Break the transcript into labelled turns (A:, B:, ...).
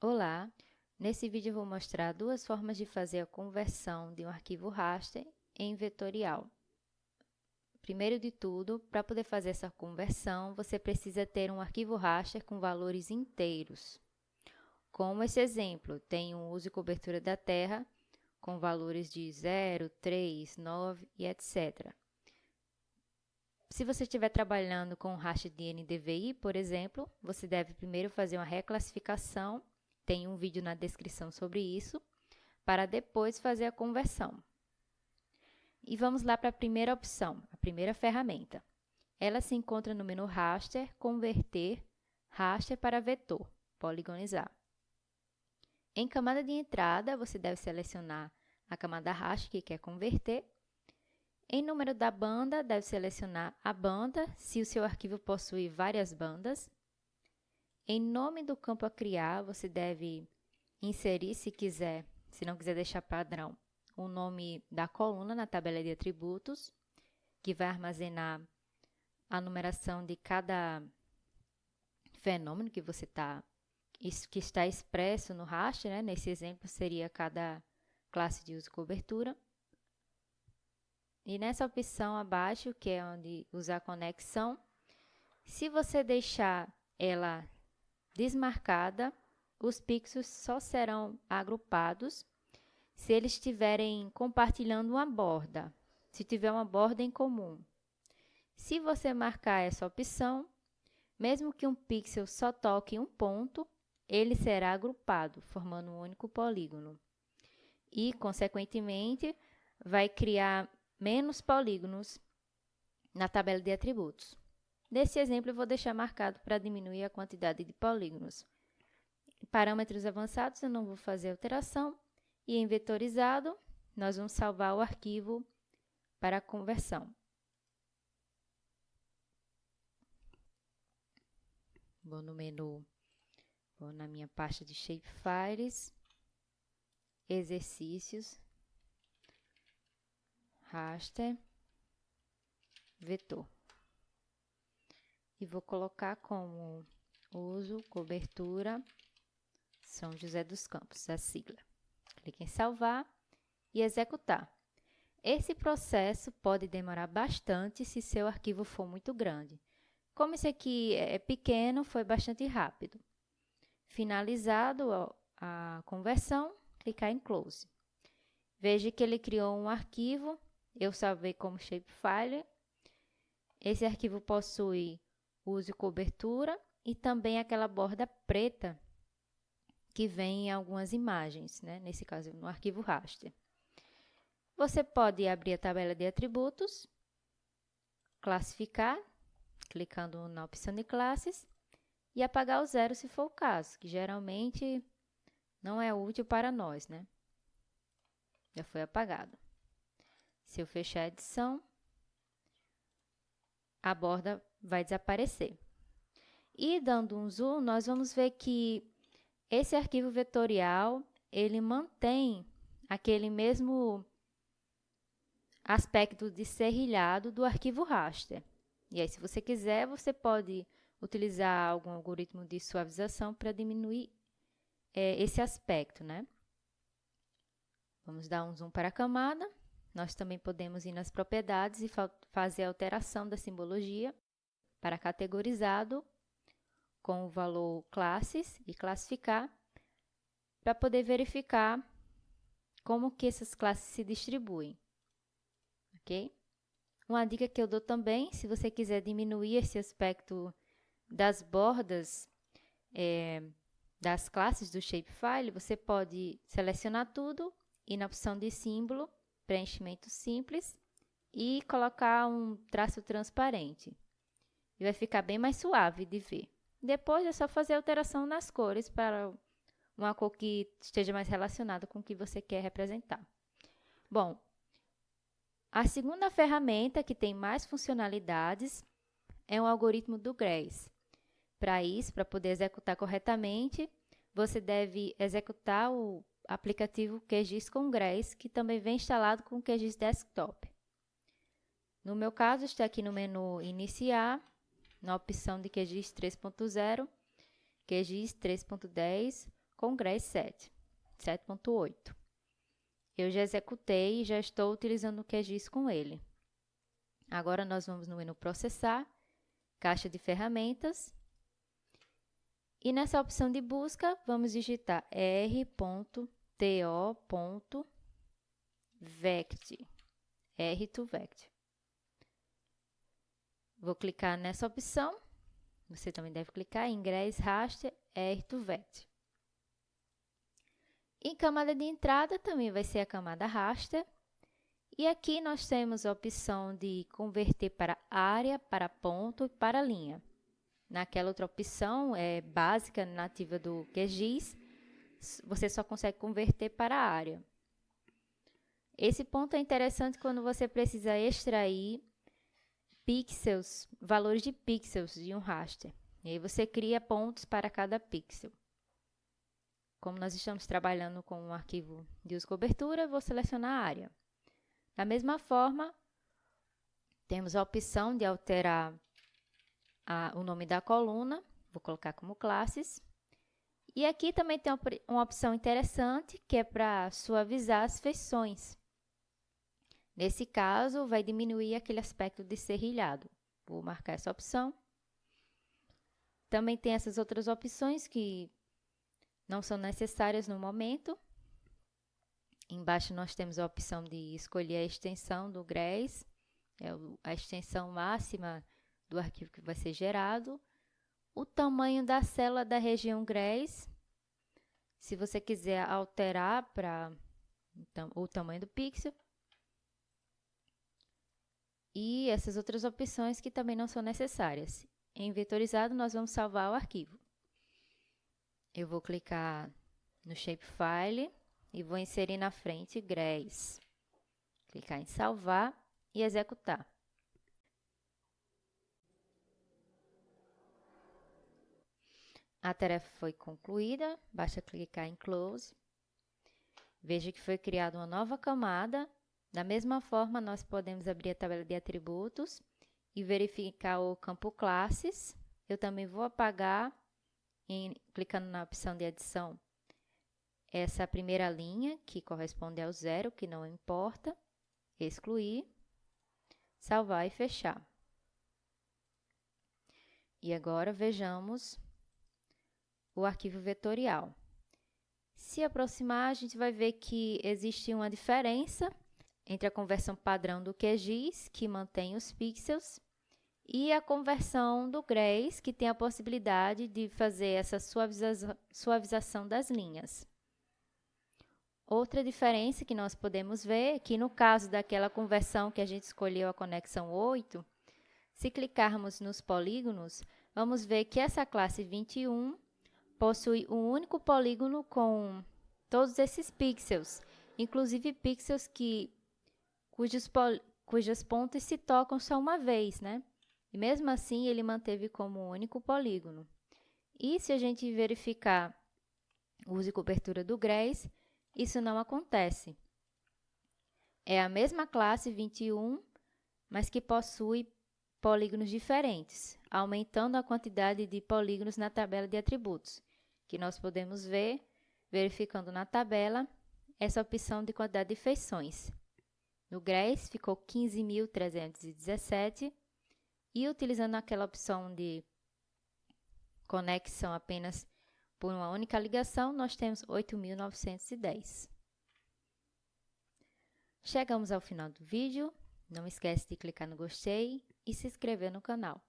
A: Olá! Nesse vídeo eu vou mostrar duas formas de fazer a conversão de um arquivo raster em vetorial. Primeiro de tudo, para poder fazer essa conversão, você precisa ter um arquivo raster com valores inteiros. Como esse exemplo, tem um uso e cobertura da terra com valores de 0, 3, 9 e etc. Se você estiver trabalhando com raster de NDVI, por exemplo, você deve primeiro fazer uma reclassificação. Tem um vídeo na descrição sobre isso, para depois fazer a conversão. E vamos lá para a primeira opção, a primeira ferramenta. Ela se encontra no menu Raster, Converter, Raster para Vetor, Poligonizar. Em camada de entrada, você deve selecionar a camada Raster que quer converter. Em número da banda, deve selecionar a banda, se o seu arquivo possui várias bandas. Em nome do campo a criar, você deve inserir, se não quiser deixar padrão, o nome da coluna na tabela de atributos, que vai armazenar a numeração de cada fenômeno que que está expresso no raster, né? Nesse exemplo seria cada classe de uso e cobertura. E nessa opção abaixo, que é onde usar conexão, se você deixar ela desmarcada, os pixels só serão agrupados se eles estiverem compartilhando uma borda, se tiver uma borda em comum. Se você marcar essa opção, mesmo que um pixel só toque um ponto, ele será agrupado, formando um único polígono. E, consequentemente, vai criar menos polígonos na tabela de atributos. Nesse exemplo, eu vou deixar marcado para diminuir a quantidade de polígonos. Em parâmetros avançados, eu não vou fazer alteração. E em vetorizado, nós vamos salvar o arquivo para a conversão. Vou no menu, vou na minha pasta de shapefiles, exercícios, raster, vetor. E vou colocar como uso, cobertura, São José dos Campos, a sigla. Clique em salvar e executar. Esse processo pode demorar bastante se seu arquivo for muito grande. Como esse aqui é pequeno, foi bastante rápido. Finalizado a conversão, clicar em Close. Veja que ele criou um arquivo, eu salvei como shapefile. Esse arquivo possui uso e cobertura e também aquela borda preta que vem em algumas imagens, né? Nesse caso, no arquivo raster. Você pode abrir a tabela de atributos, classificar, clicando na opção de classes, e apagar o zero se for o caso, que geralmente não é útil para nós, né? Já foi apagado. Se eu fechar a edição, a borda vai desaparecer. E dando um zoom, nós vamos ver que esse arquivo vetorial, ele mantém aquele mesmo aspecto de serrilhado do arquivo raster. E aí, se você quiser, você pode utilizar algum algoritmo de suavização para diminuir esse aspecto, né? Vamos dar um zoom para a camada. Nós também podemos ir nas propriedades e fazer a alteração da simbologia para categorizado com o valor classes e classificar para poder verificar como que essas classes se distribuem, ok? Uma dica que eu dou também, se você quiser diminuir esse aspecto das bordas das classes do shapefile, você pode selecionar tudo e na opção de símbolo, preenchimento simples e colocar um traço transparente. E vai ficar bem mais suave de ver. Depois é só fazer alteração nas cores para uma cor que esteja mais relacionada com o que você quer representar. Bom, a segunda ferramenta que tem mais funcionalidades é o algoritmo do GRESS. Para isso, para poder executar corretamente, você deve executar o aplicativo QGIS com GRESS, que também vem instalado com o QGIS Desktop. No meu caso, está aqui no menu Iniciar, na opção de QGIS 3.0, QGIS 3.10, com GRES 7.8. Eu já executei e já estou utilizando o QGIS com ele. Agora, nós vamos no menu Processar, Caixa de Ferramentas. E nessa opção de busca, vamos digitar r.to.vect. R2Vect. Vou clicar nessa opção. Você também deve clicar em GRES Raster R2Vect. Em camada de entrada, também vai ser a camada raster. E aqui nós temos a opção de converter para área, para ponto e para linha. Naquela outra opção, básica, nativa do QGIS, você só consegue converter para área. Esse ponto é interessante quando você precisa extrair pixels, valores de pixels de um raster. E aí você cria pontos para cada pixel. Como nós estamos trabalhando com um arquivo de uso cobertura, vou selecionar a área. Da mesma forma, temos a opção de alterar o nome da coluna, vou colocar como classes. E aqui também tem uma opção interessante, que é para suavizar as feições. Nesse caso, vai diminuir aquele aspecto de serrilhado. Vou marcar essa opção. Também tem essas outras opções que não são necessárias no momento. Embaixo nós temos a opção de escolher a extensão do GRES, a extensão máxima do arquivo que vai ser gerado, o tamanho da célula da região GRES, se você quiser alterar para o tamanho do pixel, e essas outras opções que também não são necessárias. Em vetorizado, nós vamos salvar o arquivo. Eu vou clicar no Shapefile e vou inserir na frente GRES. Clicar em salvar e executar. A tarefa foi concluída, basta clicar em Close. Veja que foi criada uma nova camada. Da mesma forma, nós podemos abrir a tabela de atributos e verificar o campo classes. Eu também vou apagar, clicando na opção de adição, essa primeira linha, que corresponde ao 0, que não importa, excluir, salvar e fechar. E agora vejamos o arquivo vetorial. Se aproximar, a gente vai ver que existe uma diferença entre a conversão padrão do QGIS, que mantém os pixels, e a conversão do GRES, que tem a possibilidade de fazer essa suavização das linhas. Outra diferença que nós podemos ver é que no caso daquela conversão que a gente escolheu a conexão 8, se clicarmos nos polígonos, vamos ver que essa classe 21 possui um único polígono com todos esses pixels, inclusive pixels cujas pontas se tocam só uma vez, né? E mesmo assim, ele manteve como único polígono. E se a gente verificar o uso e cobertura do GRES, isso não acontece. É a mesma classe 21, mas que possui polígonos diferentes, aumentando a quantidade de polígonos na tabela de atributos, que nós podemos ver, verificando na tabela, essa opção de quantidade de feições. No GRES ficou 15.317 e utilizando aquela opção de conexão apenas por uma única ligação, nós temos 8.910. Chegamos ao final do vídeo. Não esquece de clicar no gostei e se inscrever no canal.